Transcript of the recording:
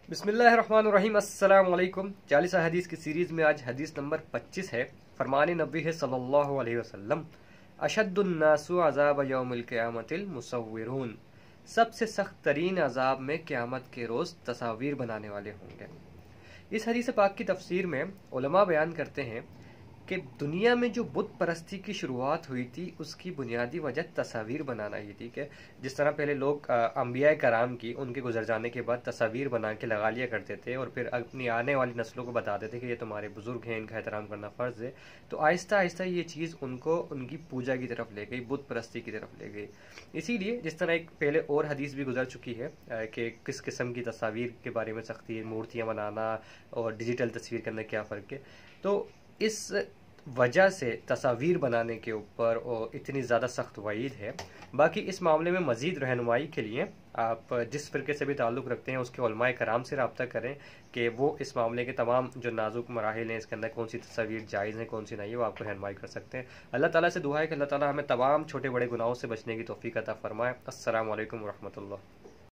बिस्मिल्लाहिर्रहमानिर्रहीम। अस्सलाम वालेकुम। 40 हदीस की सीरीज़ में आज हदीस नंबर 25 है। फरमान नबी है सल्लल्लाहु अलैहि वसल्लम, अशद्दुन्नासु अज़ाब यौमिल क़ियामतिल मुसव्विरून। सबसे सख्त तरीन अज़ाब में क़यामत के रोज़ तस्वीर बनाने वाले होंगे। इस हदीस पाक की तफसीर में उलमा बयान करते हैं कि दुनिया में जो बुत परस्ती की शुरुआत हुई थी उसकी बुनियादी वजह तस्वीर बनाना ही थी। कि जिस तरह पहले लोग अंबिया कराम की उनके गुजर जाने के बाद तस्वीर बना के लगा लिया करते थे और फिर अपनी आने वाली नस्लों को बताते थे कि ये तुम्हारे बुजुर्ग हैं, इनका एहतराम करना फ़र्ज़ है। तो आहिस्ता आहिस्ता ये चीज़ उनको उनकी पूजा की तरफ ले गई, बुत परस्ती की तरफ ले गई। इसीलिए जिस तरह एक पहले और हदीस भी गुजर चुकी है कि किस किस्म की तस्वीर के बारे में सख्ती है, मूर्तियाँ बनाना और डिजिटल तस्वीर के अंदर क्या फ़र्क है। तो इस वजह से तस्वीर बनाने के ऊपर इतनी ज़्यादा सख्त वईद है। बाकी इस मामले में मज़ीद रहनुमाई के लिए आप जिस फ़िरके से भी ताल्लुक़ रखते हैं उसके उलमाए कराम से रब्ता करें कि वो इस मामले के तमाम जो नाजुक मराहिल हैं, इसके अंदर कौन सी तस्वीर जायज़ है, कौन सी नहीं है, वो आपको रहनुमाई कर सकते हैं। अल्लाह ताला से दुआ है कि अल्लाह ताला हमें तमाम छोटे बड़े गुनाहों से बचने की तौफ़ीक़ अता फ़रमाए। अस्सलामु अलैकुम व रहमतुल्लाह।